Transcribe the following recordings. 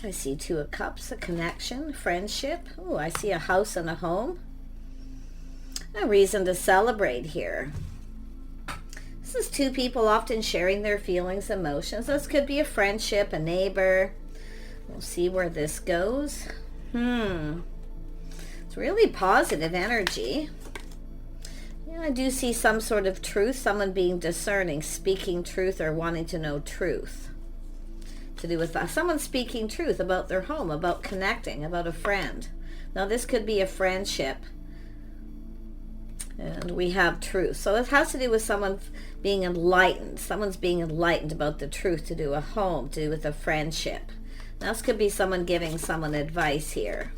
I see Two of Cups, a connection, friendship. Oh, I see a house and a home. A reason to celebrate here. This is two people often sharing their feelings, emotions. This could be a friendship, a neighbor. We'll see where this goes. It's really positive energy. Yeah, I do see some sort of truth, someone being discerning, speaking truth or wanting to know truth. To do with someone speaking truth about their home, about connecting, about a friend. Now this could be a friendship. And we have truth. So it has to do with someone being enlightened. Someone's being enlightened about the truth, to do a home, to do with a friendship. Now this could be someone giving someone advice here.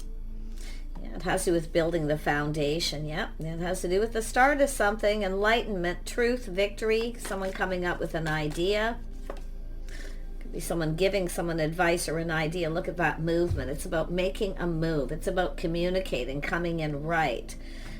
Yeah, it has to do with building the foundation. Yep. It has to do with the start of something, enlightenment, truth, victory, someone coming up with an idea. Could be someone giving someone advice or an idea. Look at that movement. It's about making a move. It's about communicating, coming in right.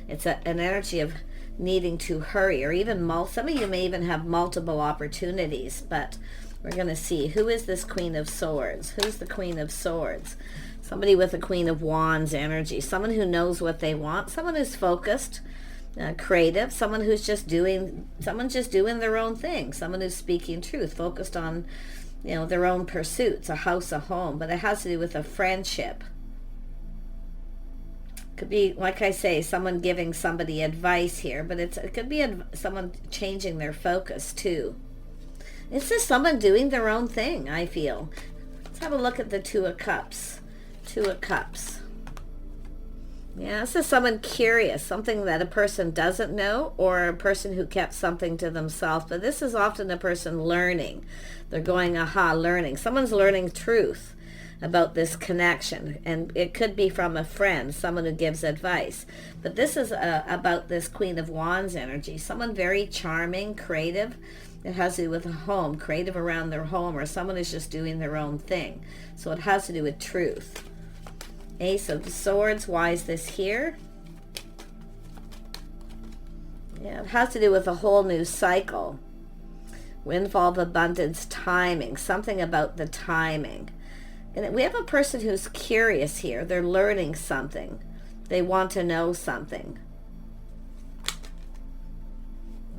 It's an energy of needing to hurry, or even some of you may even have multiple opportunities, but we're going to see. Who is this Queen of Swords? Who's the Queen of Swords? Somebody with a Queen of Wands energy, someone who knows what they want, someone who's focused, creative, someone who's just doing their own thing, someone who's speaking truth, focused on, their own pursuits, a house, a home, but it has to do with a friendship. Could be, like I say, someone giving somebody advice here, but it could be someone changing their focus too. It's just someone doing their own thing, I feel. Let's have a look at the Two of Cups. Two of Cups. Yeah, this is someone curious, something that a person doesn't know, or a person who kept something to themselves. But this is often a person learning. They're going, learning. Someone's learning truth about this connection, and it could be from a friend, someone who gives advice. But this is about this Queen of Wands energy, someone very charming, creative. It has to do with a home, creative around their home, or someone who's just doing their own thing. So it has to do with truth. Ace of Swords, why is this here? Yeah, it has to do with a whole new cycle. Windfall of abundance, timing, something about the timing. And we have a person who's curious here. They're learning something. They want to know something.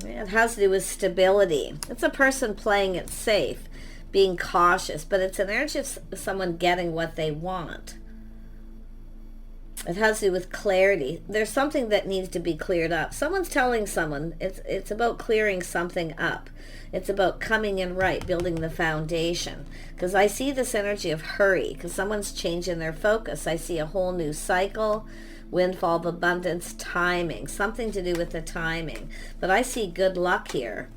It has to do with stability. It's a person playing it safe, being cautious, but it's an energy of someone getting what they want. It has to do with clarity. There's something that needs to be cleared up. Someone's telling someone, it's about clearing something up. It's about coming in right, building the foundation. Because I see this energy of hurry, because someone's changing their focus. I see a whole new cycle, windfall of abundance, timing, something to do with the timing. But I see good luck here.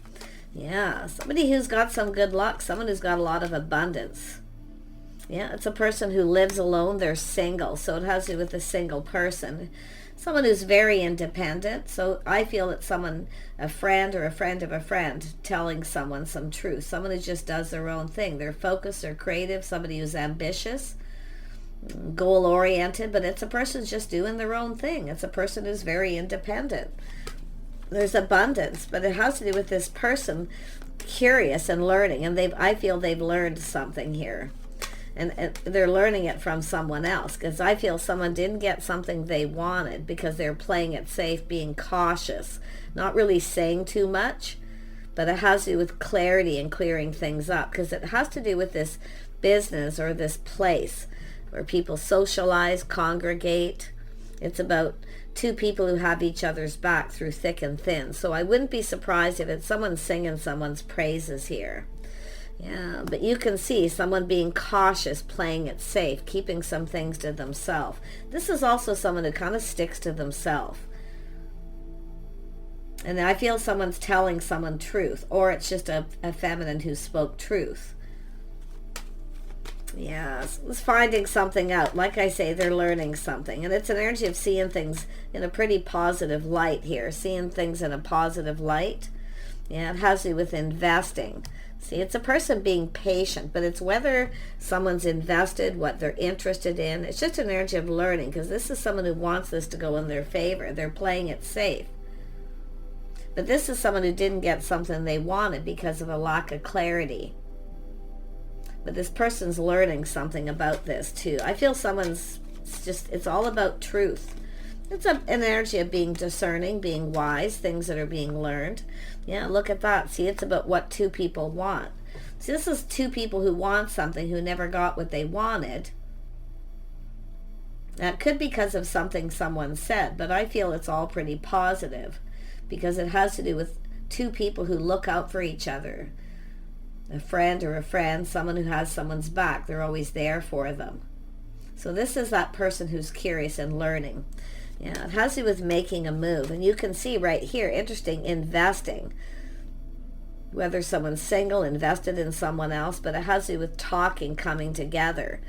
Yeah, somebody who's got some good luck, someone who's got a lot of abundance. Yeah, it's a person who lives alone. They're single, so it has to do with a single person. Someone who's very independent. So I feel it's someone, a friend or a friend of a friend, telling someone some truth. Someone who just does their own thing. They're focused, they're creative, somebody who's ambitious, goal-oriented, but it's a person who's just doing their own thing. It's a person who's very independent. There's abundance, but it has to do with this person curious and learning, and I feel they've learned something here. And they're learning it from someone else, because I feel someone didn't get something they wanted because they're playing it safe, being cautious, not really saying too much, but it has to do with clarity and clearing things up, because it has to do with this business or this place where people socialize, congregate. It's about two people who have each other's back through thick and thin. So I wouldn't be surprised if it's someone singing someone's praises here. Yeah, but you can see someone being cautious, playing it safe, keeping some things to themselves. This is also someone who kind of sticks to themselves. And I feel someone's telling someone truth, or it's just a feminine who spoke truth. Yeah, it's finding something out. Like I say, they're learning something. And it's an energy of seeing things in a pretty positive light here. Seeing things in a positive light. Yeah, it has to do with investing. See, it's a person being patient, but it's whether someone's invested, what they're interested in. It's just an energy of learning, because this is someone who wants this to go in their favor. They're playing it safe. But this is someone who didn't get something they wanted because of a lack of clarity. But this person's learning something about this too. I feel it's all about truth. It's an energy of being discerning, being wise, things that are being learned. Yeah, look at that. See, it's about what two people want. See, this is two people who want something, who never got what they wanted. Now, it could be because of something someone said, but I feel it's all pretty positive because it has to do with two people who look out for each other. A friend or a friend, someone who has someone's back. They're always there for them. So this is that person who's curious and learning. Yeah, it has to do with making a move. And you can see right here, interesting, investing. Whether someone's single, invested in someone else, but it has to do with talking, coming together.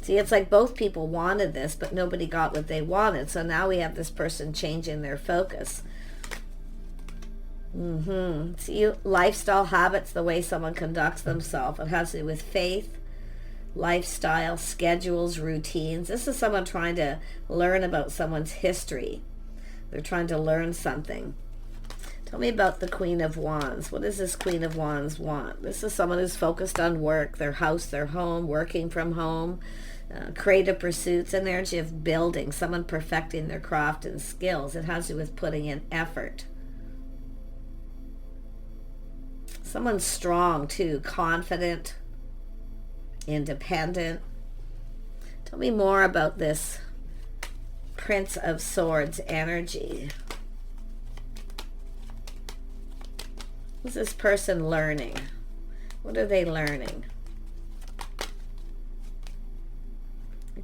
See, it's like both people wanted this, but nobody got what they wanted. So now we have this person changing their focus. See, lifestyle habits, the way someone conducts themselves. It has to do with faith, lifestyle, schedules, routines. This is someone trying to learn about someone's history. They're trying to learn something. Tell me about the Queen of Wands. What does this Queen of Wands want? This is someone who's focused on work, their house, their home, working from home, creative pursuits, an energy of building, someone perfecting their craft and skills. It has to do with putting in effort. Someone's strong too, confident, independent. Tell me more about this Prince of Swords energy. What's this person learning? What are they learning?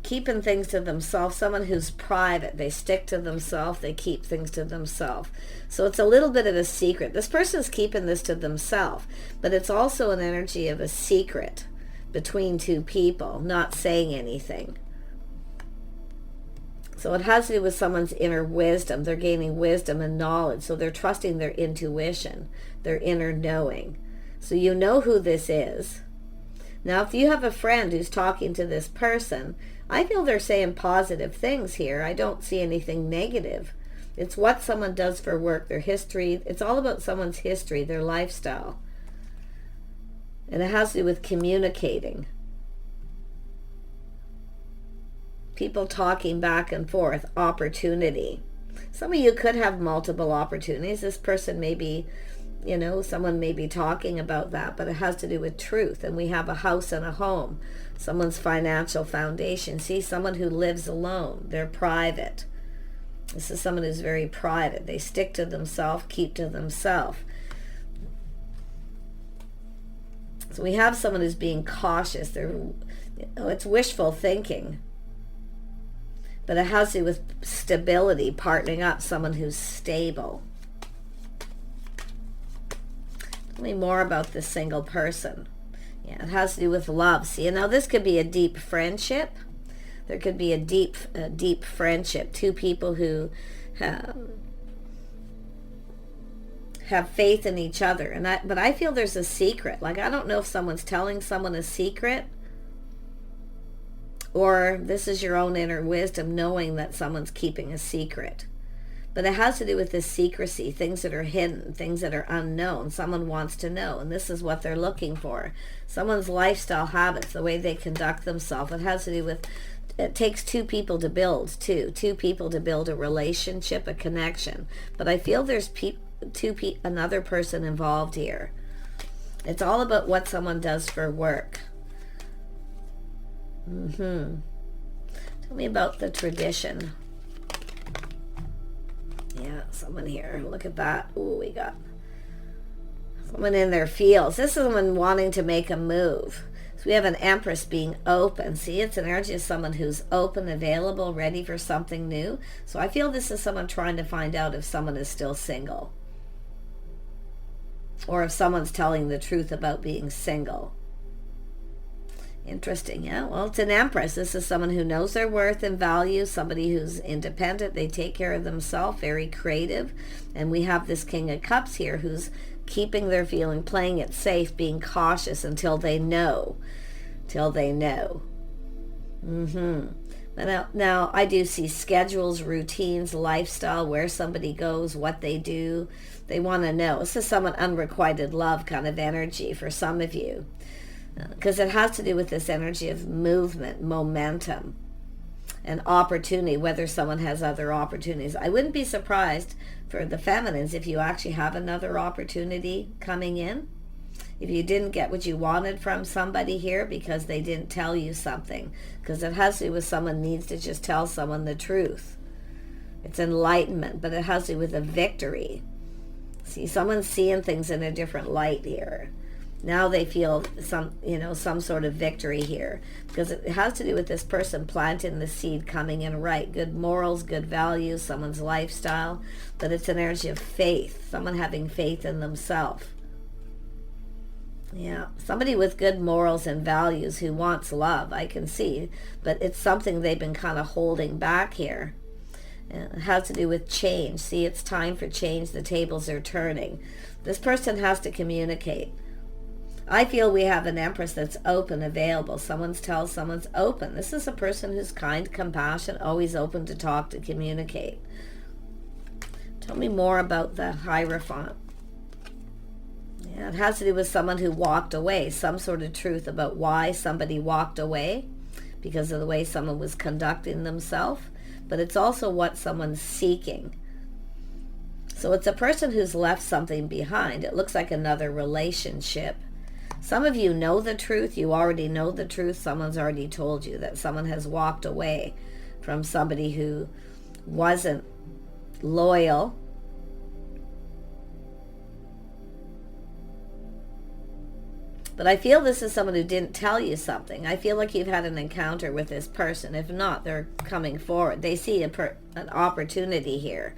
Keeping things to themselves. Someone who's private. They stick to themselves. They keep things to themselves. So it's a little bit of a secret. This person's keeping this to themselves. But it's also an energy of a secret between two people, not saying anything. So it has to do with someone's inner wisdom. They're gaining wisdom and knowledge. So they're trusting their intuition, their inner knowing. So you know who this is. Now, if you have a friend who's talking to this person, I feel they're saying positive things here. I don't see anything negative. It's what someone does for work, their history. It's all about someone's history, their lifestyle. And it has to do with communicating. People talking back and forth, opportunity. Some of you could have multiple opportunities. This person may be, someone may be talking about that, but it has to do with truth. And we have a house and a home, someone's financial foundation. See, someone who lives alone, they're private. This is someone who's very private. They stick to themselves, keep to themselves. So we have someone who's being cautious. It's wishful thinking. But it has to do with stability, partnering up, someone who's stable. Tell me more about this single person. Yeah, it has to do with love. See, now this could be a deep friendship. There could be a deep friendship. Two people who have faith in each other. But I feel there's a secret. Like, I don't know if someone's telling someone a secret, or this is your own inner wisdom knowing that someone's keeping a secret. But it has to do with this secrecy, things that are hidden, things that are unknown. Someone wants to know, and this is what they're looking for. Someone's lifestyle habits, the way they conduct themselves. It has to do with, it takes two people to build, two people to build a relationship, a connection. But I feel there's another person involved here. It's all about what someone does for work. Tell me about the tradition. Yeah, someone here. Look at that. Ooh, we got someone in their fields. This is someone wanting to make a move. So we have an empress being open. See, it's an energy of someone who's open, available, ready for something new. So I feel this is someone trying to find out if someone is still single. Or if someone's telling the truth about being single. Interesting, yeah. Well, it's an empress. This is someone who knows their worth and value, somebody who's independent. They take care of themselves, very creative. And we have this King of Cups here who's keeping their feeling, playing it safe, being cautious until they know. But now I do see schedules, routines, lifestyle, where somebody goes, what they do. They want to know. This is someone unrequited love kind of energy for some of you. because it has to do with this energy of movement, momentum, and opportunity, whether someone has other opportunities. I wouldn't be surprised for the feminines if you actually have another opportunity coming in. If you didn't get what you wanted from somebody here because they didn't tell you something, because it has to do with someone needs to just tell someone the truth. It's enlightenment, but it has to do with a victory. See, someone's seeing things in a different light here. Now they feel some sort of victory here, because it has to do with this person planting the seed coming in right. Good morals, good values, someone's lifestyle, but it's an energy of faith, someone having faith in themselves. Yeah, somebody with good morals and values who wants love, I can see, but it's something they've been kind of holding back here. It has to do with change. See, it's time for change. The tables are turning. This person has to communicate. I feel we have an empress that's open, available. Someone's open. This is a person who's kind, compassionate, always open to talk, to communicate. Tell me more about the Hierophant. Yeah, it has to do with someone who walked away, some sort of truth about why somebody walked away, because of the way someone was conducting themselves, but it's also what someone's seeking. So it's a person who's left something behind. It looks like another relationship. Some of you know the truth. You already know the truth. Someone's already told you that someone has walked away from somebody who wasn't loyal. But I feel this is someone who didn't tell you something. I feel like you've had an encounter with this person. If not, they're coming forward. They see an opportunity here.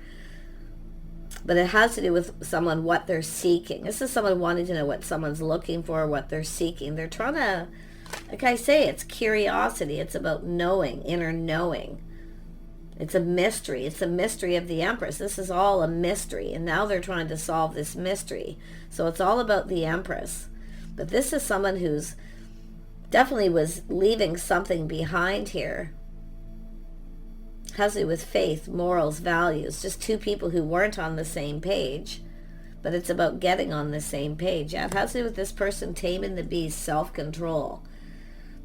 But it has to do with someone, what they're seeking. This is someone wanting to know what someone's looking for, what they're seeking. They're trying to, like I say, it's curiosity. It's about knowing, inner knowing. It's a mystery. It's a mystery of the Empress. This is all a mystery. And now they're trying to solve this mystery. So it's all about the Empress. But this is someone who's definitely was leaving something behind here. Has to do with faith, morals, values. Just two people who weren't on the same page. But it's about getting on the same page. Yeah, it has to do with this person taming the beast, self-control.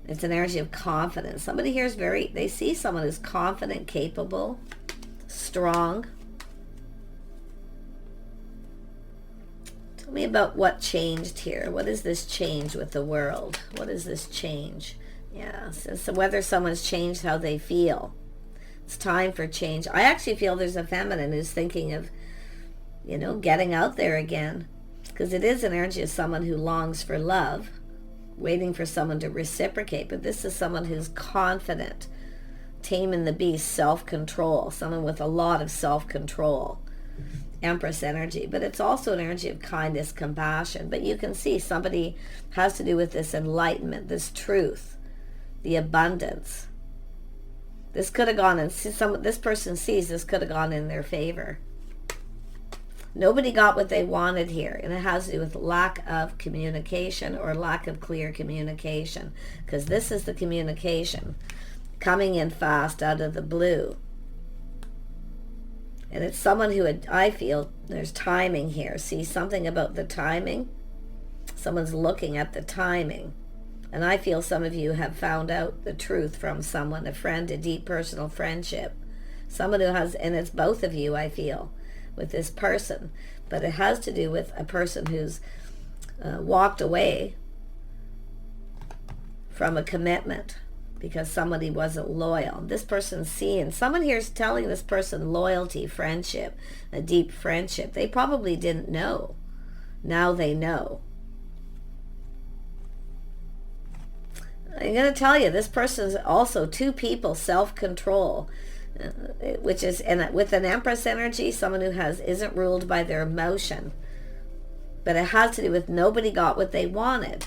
It's an energy of confidence. Somebody here is they see someone who's confident, capable, strong. Tell me about what changed here. What is this change with the world? What is this change? Yeah, so whether someone's changed how they feel. It's time for change. I actually feel there's a feminine who's thinking of, getting out there again. Because it is an energy of someone who longs for love, waiting for someone to reciprocate. But this is someone who's confident, taming the beast, self-control. Someone with a lot of self-control. Empress energy. But it's also an energy of kindness, compassion. But you can see somebody has to do with this enlightenment, this truth, the abundance. This could have gone, and this person sees this could have gone in their favor. Nobody got what they wanted here, and it has to do with lack of communication or lack of clear communication, because this is the communication coming in fast out of the blue. And it's someone who I feel there's timing here. See, something about the timing. Someone's looking at the timing. And I feel some of you have found out the truth from someone, a friend, a deep personal friendship. Someone who has, and it's both of you, I feel, with this person. But it has to do with a person who's walked away from a commitment because somebody wasn't loyal. This person's seeing, someone here is telling this person loyalty, friendship, a deep friendship. They probably didn't know. Now they know. I'm going to tell you, this person is also two people, self-control, which is, and with an Empress energy, someone who isn't ruled by their emotion. But it has to do with nobody got what they wanted.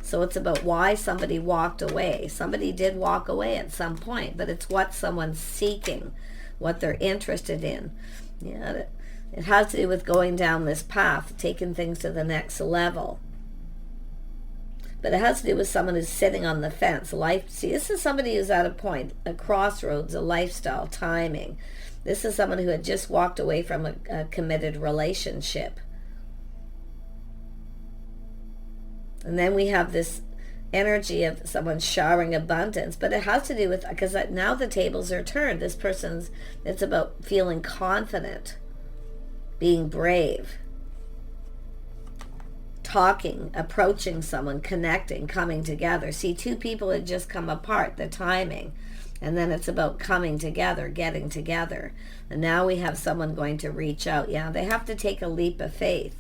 So it's about why somebody walked away. Somebody did walk away at some point, but it's what someone's seeking, what they're interested in. Yeah, it has to do with going down this path, taking things to the next level. But it has to do with someone who's sitting on the fence. See, this is somebody who's at a point, a crossroads, a lifestyle, timing. This is someone who had just walked away from a committed relationship. And then we have this energy of someone showering abundance, but it has to do with, because now the tables are turned. This person's, it's about feeling confident, being brave, talking, approaching someone, connecting, coming together. See, two people had just come apart, the timing, and then it's about coming together, getting together. And now we have someone going to reach out. Yeah, they have to take a leap of faith.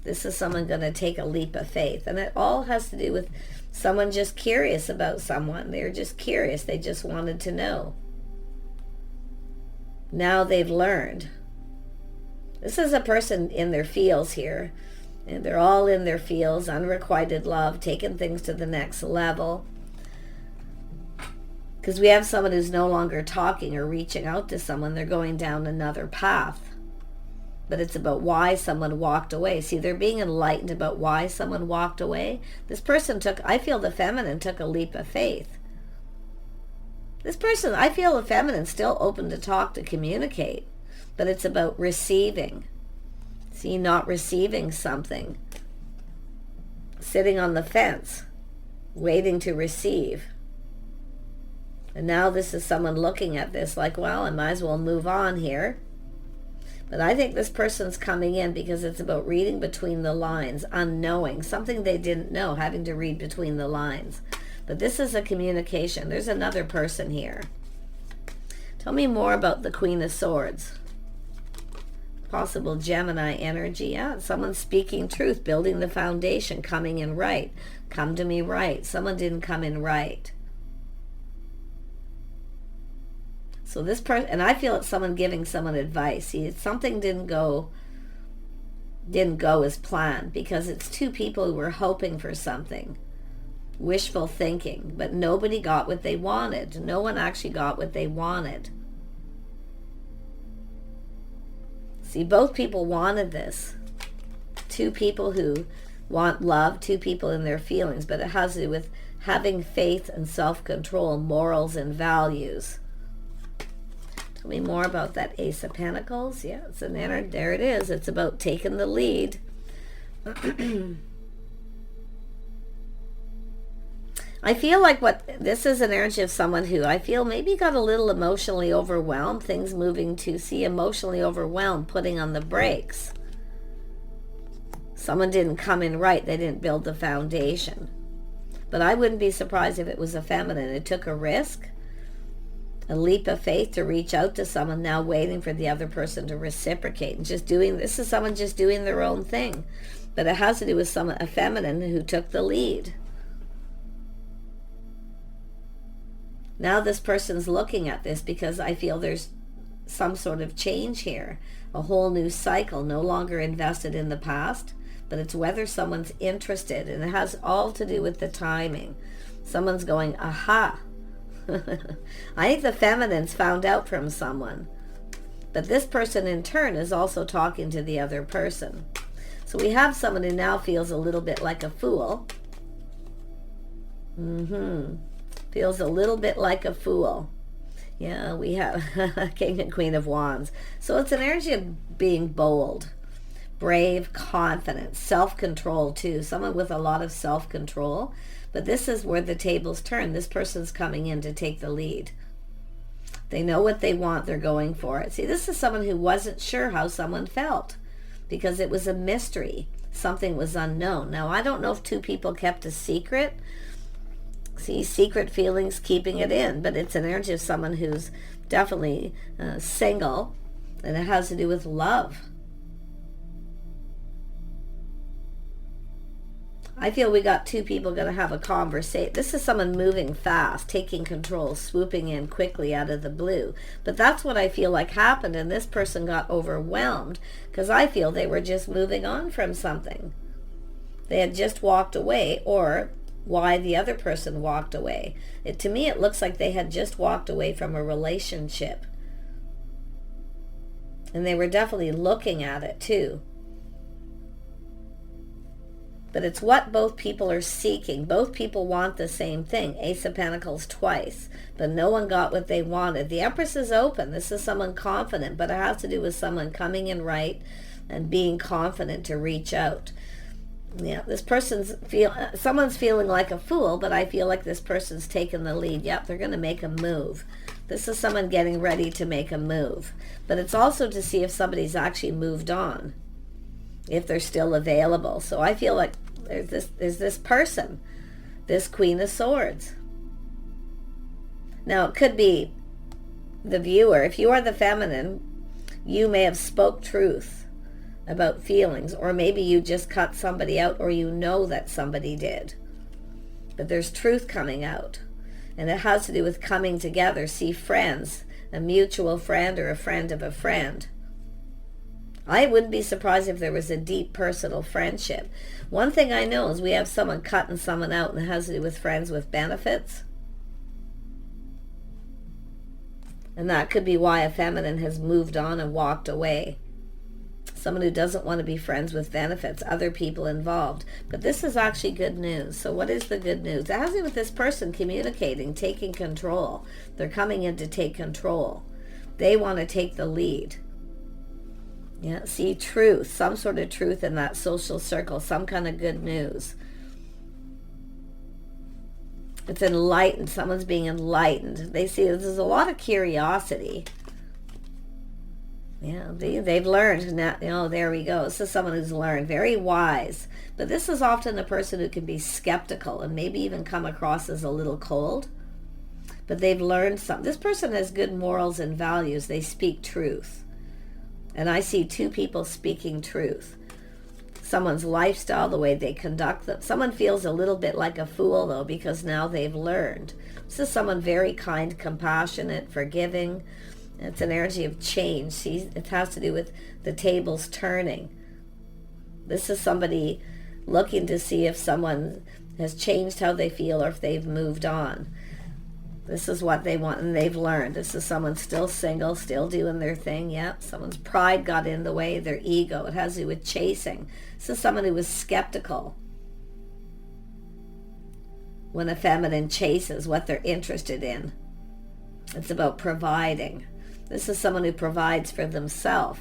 This is someone going to take a leap of faith. And it all has to do with someone just curious about someone. They're just curious. They just wanted to know. Now they've learned. This is a person in their fields here. And they're all in their fields, unrequited love, taking things to the next level. Because we have someone who's no longer talking or reaching out to someone. They're going down another path. But it's about why someone walked away. See, they're being enlightened about why someone walked away. This person took, I feel the feminine took a leap of faith. This person, I feel the feminine still open to talk, to communicate. But it's about receiving. See, not receiving something. Sitting on the fence, waiting to receive. And now this is someone looking at this like, well, I might as well move on here. But I think this person's coming in because it's about reading between the lines, unknowing, something they didn't know, having to read between the lines. But this is a communication. There's another person here. Tell me more about the Queen of Swords. Possible Gemini energy. Yeah, someone speaking truth, building the foundation, coming in right. Come to me right. Someone didn't come in right. So this person, and I feel it's someone giving someone advice. See, something didn't go as planned, because it's two people who were hoping for something, wishful thinking, but nobody got what they wanted. No one actually got what they wanted. See, both people wanted this. Two people who want love, two people in their feelings, but it has to do with having faith and self-control, morals and values. Tell me more about that Ace of Pentacles. Yeah, it's an energy. There it is. It's about taking the lead. I feel like this is an energy of someone who I feel maybe got a little emotionally overwhelmed. Things moving to, see, emotionally overwhelmed, putting on the brakes. Someone didn't come in right. They didn't build the foundation. But I wouldn't be surprised if it was a feminine. It took a risk, a leap of faith to reach out to someone, now waiting for the other person to reciprocate. And just doing, this is someone just doing their own thing. But it has to do with a feminine who took the lead. Now this person's looking at this because I feel there's some sort of change here. A whole new cycle, no longer invested in the past, but it's whether someone's interested. And it has all to do with the timing. Someone's going, aha. I think the feminine's found out from someone. But this person in turn is also talking to the other person. So we have someone who now feels a little bit like a fool. Feels a little bit like a fool. Yeah, we have King and Queen of Wands. So it's an energy of being bold, brave, confident, self-control too. Someone with a lot of self-control. But this is where the tables turn. This person's coming in to take the lead. They know what they want. They're going for it. See, this is someone who wasn't sure how someone felt because it was a mystery. Something was unknown. Now, I don't know if two people kept a secret. See, secret feelings, keeping it in. But it's an energy of someone who's definitely single. And it has to do with love. I feel we got two people going to have a conversation. This is someone moving fast, taking control, swooping in quickly out of the blue. But that's what I feel like happened, and this person got overwhelmed because I feel they were just moving on from something. They had just walked away, or why the other person walked away. To me, it looks like they had just walked away from a relationship. And they were definitely looking at it too. But it's what both people are seeking. Both people want the same thing. Ace of Pentacles twice. But no one got what they wanted. The Empress is open. This is someone confident. But it has to do with someone coming in right and being confident to reach out. Yeah, this someone's feeling like a fool, but I feel like this person's taken the lead. Yep, they're going to make a move. This is someone getting ready to make a move. But it's also to see if somebody's actually moved on, if they're still available. So I feel like there's this person, this Queen of Swords. Now, it could be the viewer. If you are the feminine, you may have spoke truth about feelings, or maybe you just cut somebody out, or you know that somebody did. But there's truth coming out, and it has to do with coming together. See, friends, a mutual friend or a friend of a friend. I wouldn't be surprised if there was a deep personal friendship. One thing I know is we have someone cutting someone out, and it has to do with friends with benefits. And that could be why a feminine has moved on and walked away. Someone who doesn't want to be friends with benefits, other people involved. But this is actually good news. So what is the good news? It has to do with this person communicating, taking control. They're coming in to take control. They want to take the lead. Yeah, see, truth, some sort of truth in that social circle, some kind of good news. It's enlightened. Someone's being enlightened. They see there's a lot of curiosity. Yeah, they've learned. Now, there we go. This is someone who's learned. Very wise. But this is often a person who can be skeptical and maybe even come across as a little cold. But they've learned something. This person has good morals and values. They speak truth. And I see two people speaking truth. Someone's lifestyle, the way they conduct them. Someone feels a little bit like a fool, though, because now they've learned. This is someone very kind, compassionate, forgiving. It's an energy of change. See, it has to do with the tables turning. This is somebody looking to see if someone has changed how they feel or if they've moved on. This is what they want, and they've learned. This is someone still single, still doing their thing. Yep, someone's pride got in the way, their ego. It has to do with chasing. This is someone who was skeptical. When a feminine chases what they're interested in, it's about providing. This is someone who provides for themselves.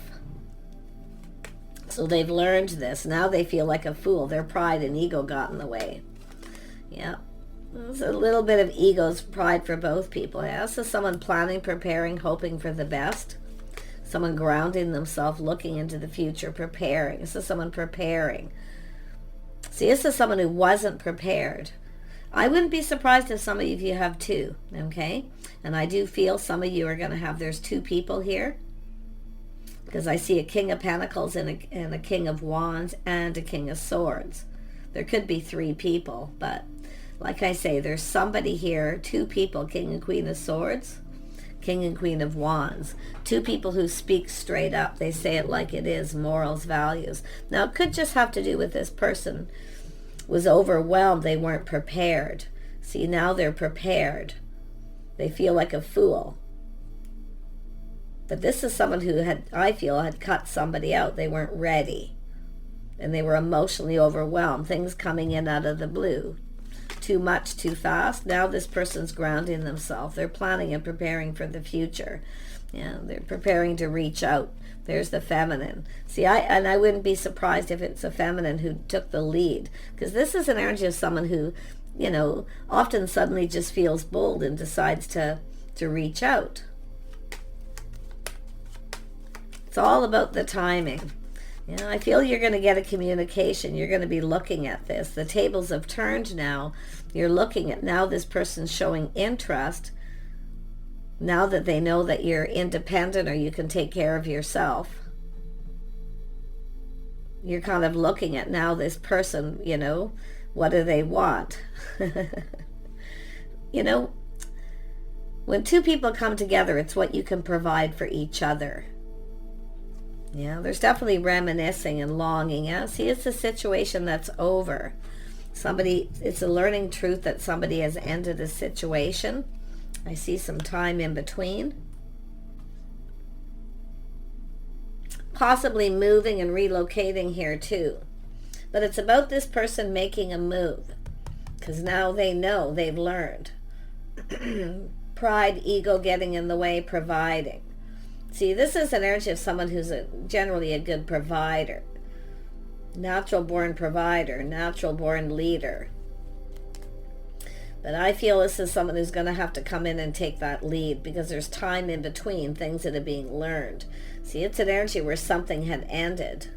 So they've learned this. Now they feel like a fool. Their pride and ego got in the way. Yeah. There's a little bit of ego's pride for both people. Yeah. This is someone planning, preparing, hoping for the best. Someone grounding themselves, looking into the future, preparing. This is someone preparing. See, this is someone who wasn't prepared. I wouldn't be surprised if some of you have two, okay? And I do feel some of you are going to have, there's two people here. Because I see a King of Pentacles and a King of Wands and a King of Swords. There could be three people, but like I say, there's somebody here, two people, King and Queen of Swords, King and Queen of Wands. Two people who speak straight up. They say it like it is, morals, values. Now, it could just have to do with this person was overwhelmed. They weren't prepared. See, now they're prepared. They feel like a fool. But this is someone who I feel had cut somebody out. They weren't ready. And they were emotionally overwhelmed. Things coming in out of the blue. Too much, too fast. Now this person's grounding themselves. They're planning and preparing for the future. Yeah, they're preparing to reach out. There's the feminine. See, I wouldn't be surprised if it's a feminine who took the lead. Because this is an energy of someone who, often suddenly just feels bold and decides to reach out. It's all about the timing. I feel you're going to get a communication. You're going to be looking at this. The tables have turned now. You're looking at now this person's showing interest. Now that they know that you're independent or you can take care of yourself. You're kind of looking at now this person, what do they want? When two people come together, it's what you can provide for each other. Yeah, there's definitely reminiscing and longing. Yeah, see, it's a situation that's over. It's a learning truth that somebody has ended a situation. I see some time in between. Possibly moving and relocating here too. But it's about this person making a move. Because now they know, they've learned. Pride, ego getting in the way, providing. See, this is an energy of someone who's generally a good provider. Natural born provider, natural born leader. But I feel this is someone who's going to have to come in and take that lead, because there's time in between things that are being learned. See, it's an energy where something had ended.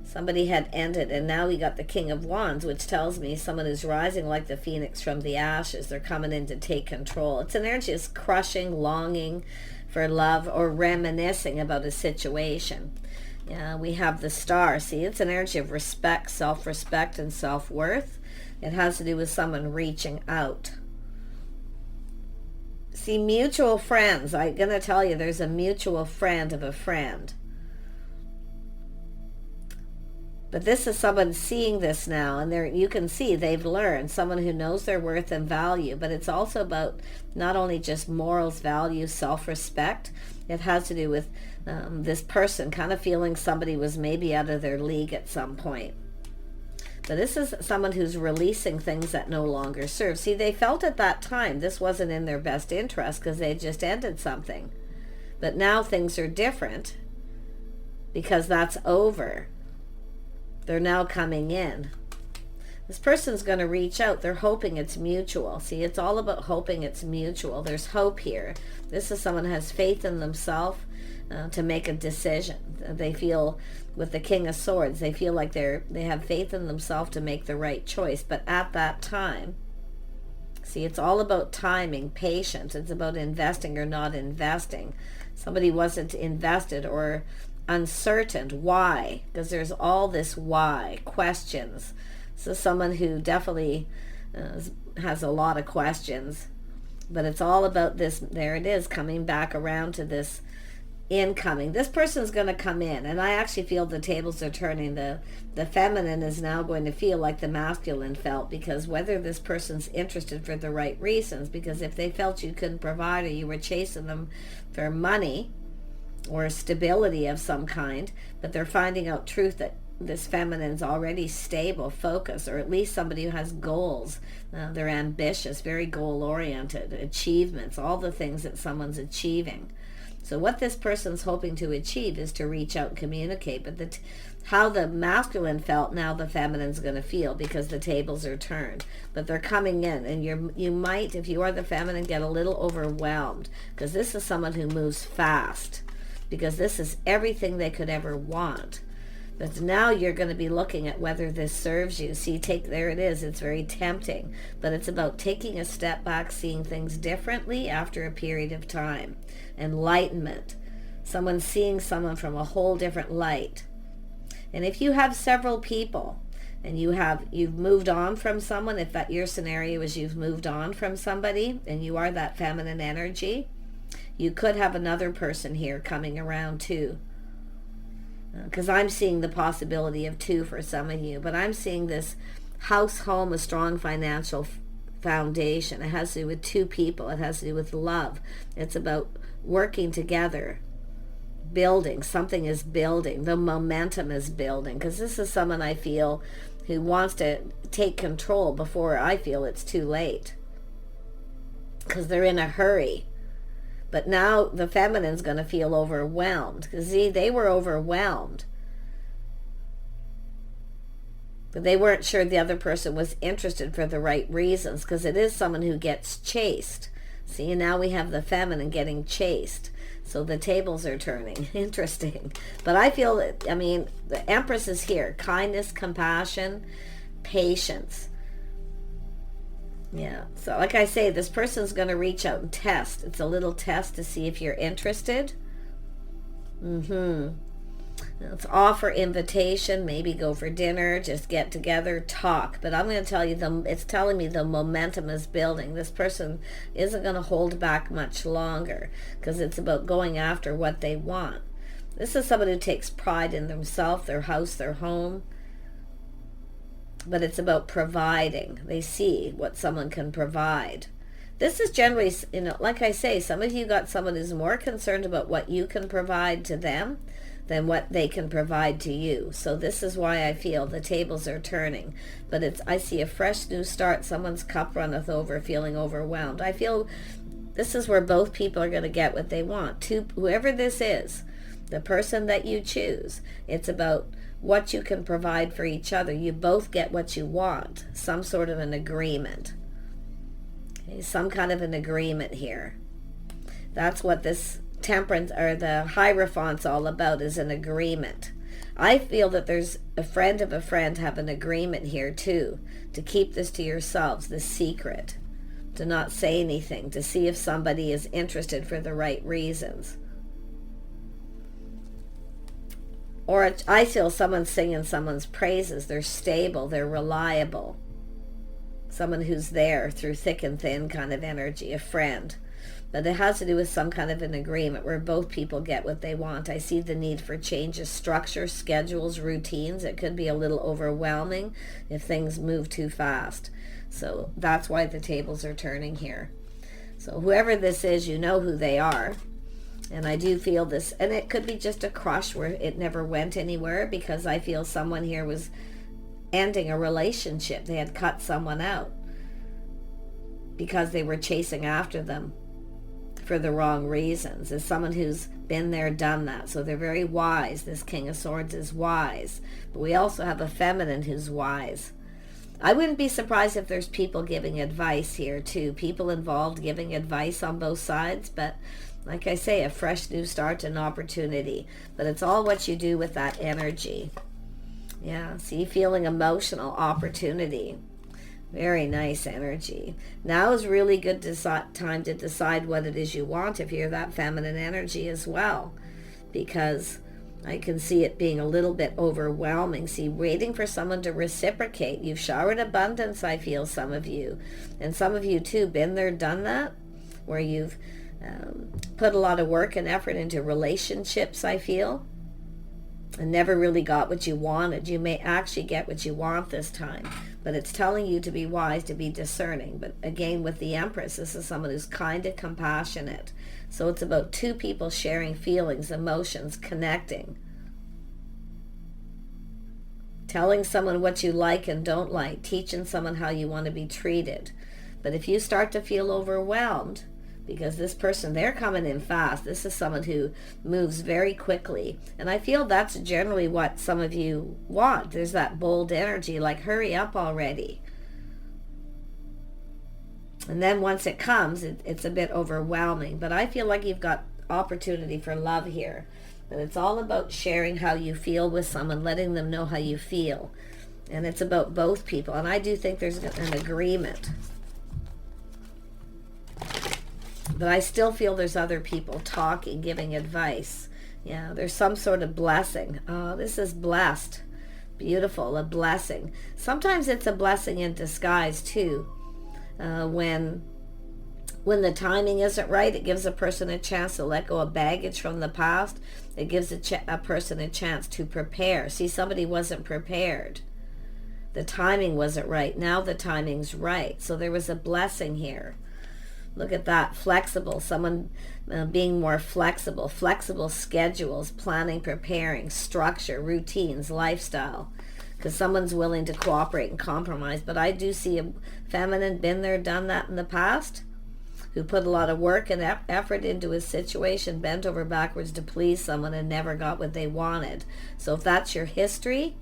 Somebody had ended, and now we got the King of Wands, which tells me someone who's rising like the phoenix from the ashes. They're coming in to take control. It's an energy that's crushing, longing for love, or reminiscing about a situation. Yeah, we have the Star. See, it's an energy of respect, self-respect, and self-worth. It has to do with someone reaching out. See, mutual friends. I'm going to tell you, there's a mutual friend of a friend. But this is someone seeing this now, and you can see they've learned, someone who knows their worth and value. But it's also about not only just morals, values, self-respect. It has to do with this person kind of feeling somebody was maybe out of their league at some point. But this is someone who's releasing things that no longer serve. See, they felt at that time this wasn't in their best interest because they just ended something. But now things are different because that's over. They're now coming in. This person's going to reach out. They're hoping it's mutual. See, it's all about hoping it's mutual. There's hope here. This is someone who has faith in themselves to make a decision. They feel, with the King of Swords, they feel like they have faith in themselves to make the right choice. But at that time, see, it's all about timing, patience. It's about investing or not investing. Somebody wasn't invested or uncertain. Why? Because there's all this why, questions. So someone who definitely has a lot of questions. But it's all about this. There it is, coming back around to this incoming. This person's going to come in, and I actually feel the tables are turning. The feminine is now going to feel like the masculine felt, because whether this person's interested for the right reasons, because if they felt you couldn't provide, or you were chasing them for money or stability of some kind, but they're finding out truth that this feminine's already stable, focused, or at least somebody who has goals. They're ambitious, very goal-oriented, achievements, all the things that someone's achieving. So what this person's hoping to achieve is to reach out and communicate. But how the masculine felt, now the feminine's going to feel, because the tables are turned. But they're coming in, and you might, if you are the feminine, get a little overwhelmed, because this is someone who moves fast, because this is everything they could ever want. But now you're going to be looking at whether this serves you. See, there it is. It's very tempting. But it's about taking a step back, seeing things differently after a period of time. Enlightenment. Someone seeing someone from a whole different light. And if you have several people, and you've moved on from someone, if that your scenario is you've moved on from somebody, and you are that feminine energy, you could have another person here coming around too. Because I'm seeing the possibility of two for some of you, but I'm seeing this house, home, a strong financial foundation. It has to do with two people. It has to do with love. It's about working together, building. Something is building. The momentum is building, because this is someone I feel who wants to take control before I feel it's too late, because they're in a hurry. But now the feminine's going to feel overwhelmed, because see, they were overwhelmed. But they weren't sure the other person was interested for the right reasons, because it is someone who gets chased. See, and now we have the feminine getting chased. So the tables are turning. Interesting. But I feel that, the Empress is here. Kindness, compassion, patience. Yeah, so like I say, this person's going to reach out and test. It's a little test to see if you're interested. Let's offer invitation, maybe go for dinner, just get together, talk. But I'm going to tell you, it's telling me the momentum is building. This person isn't going to hold back much longer, because it's about going after what they want. This is someone who takes pride in themselves, their house, their home. But it's about providing. They see what someone can provide. This is generally, like I say, some of you got someone who's more concerned about what you can provide to them than what they can provide to you. So this is why I feel the tables are turning. But I see a fresh new start. Someone's cup runneth over, feeling overwhelmed. I feel this is where both people are going to get what they want. Whoever this is, the person that you choose. It's about what you can provide for each other. You both get what you want. Some sort of an agreement. Okay, some kind of an agreement here. That's what this Temperance or the Hierophant's all about, is an agreement. I feel that there's a friend of a friend have an agreement here too, to keep this to yourselves, this secret, to not say anything, to see if somebody is interested for the right reasons. Or I feel someone's singing someone's praises. They're stable, they're reliable. Someone who's there through thick and thin kind of energy, a friend. But it has to do with some kind of an agreement where both people get what they want. I see the need for changes, structure, schedules, routines. It could be a little overwhelming if things move too fast. So that's why the tables are turning here. So whoever this is, you know who they are. And I do feel this, and it could be just a crush where it never went anywhere, because I feel someone here was ending a relationship. They had cut someone out because they were chasing after them for the wrong reasons. As someone who's been there, done that. So they're very wise. This King of Swords is wise. But we also have a feminine who's wise. I wouldn't be surprised if there's people giving advice here too. People involved giving advice on both sides. But like I say, a fresh new start, an opportunity. But it's all what you do with that energy. Yeah, see, feeling emotional, opportunity. Very nice energy. Now is really good time to decide what it is you want if you're that feminine energy as well. Because I can see it being a little bit overwhelming. See, waiting for someone to reciprocate. You've showered abundance, I feel, some of you. And some of you too, been there, done that. Where you've put a lot of work and effort into relationships, I feel. And never really got what you wanted. You may actually get what you want this time. But it's telling you to be wise, to be discerning. But again, with the Empress, this is someone who's kind of compassionate. So it's about two people sharing feelings, emotions, connecting. Telling someone what you like and don't like. Teaching someone how you want to be treated. But if you start to feel overwhelmed, because this person, they're coming in fast. This is someone who moves very quickly. And I feel that's generally what some of you want. There's that bold energy, like hurry up already. And then once it comes, it's a bit overwhelming. But I feel like you've got opportunity for love here. But it's all about sharing how you feel with someone, letting them know how you feel. And it's about both people. And I do think there's an agreement. But I still feel there's other people talking, giving advice. Yeah, there's some sort of blessing. Oh, this is blessed. Beautiful, a blessing. Sometimes it's a blessing in disguise too. When the timing isn't right, it gives a person a chance to let go of baggage from the past. It gives a person a chance to prepare. See, somebody wasn't prepared. The timing wasn't right. Now the timing's right. So there was a blessing here. Look at that, flexible, someone being more flexible, flexible schedules, planning, preparing, structure, routines, lifestyle, because someone's willing to cooperate and compromise. But I do see a feminine, been there, done that in the past, who put a lot of work and effort into a situation, bent over backwards to please someone and never got what they wanted. So if that's your history,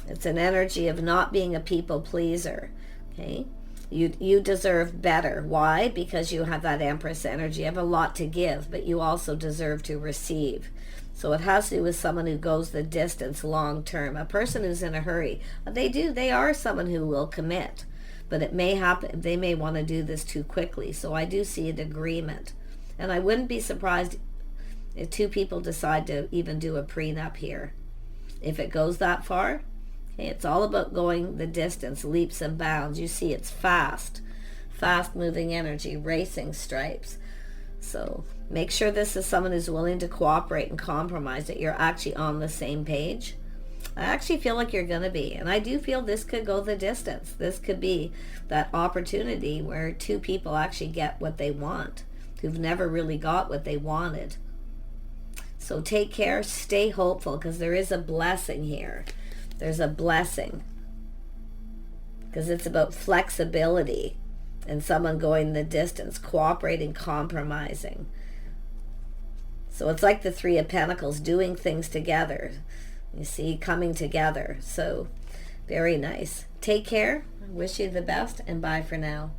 it's an energy of not being a people pleaser, okay? You deserve better. Why? Because you have that Empress energy. You have a lot to give, but you also deserve to receive. So it has to do with someone who goes the distance long term. A person who's in a hurry. They are someone who will commit. But it may happen, they may want to do this too quickly. So I do see an agreement. And I wouldn't be surprised if two people decide to even do a prenup here. If it goes that far. It's all about going the distance, leaps and bounds. You see, it's fast moving energy, racing stripes. So make sure this is someone who's willing to cooperate and compromise, that you're actually on the same page. I actually feel like you're going to be. And I do feel this could go the distance. This could be that opportunity where two people actually get what they want, who've never really got what they wanted. So take care, stay hopeful, because there is a blessing here. There's a blessing, because it's about flexibility and someone going the distance, cooperating, compromising. So it's like the Three of Pentacles, doing things together. You see, coming together. So very nice. Take care. I wish you the best, and bye for now.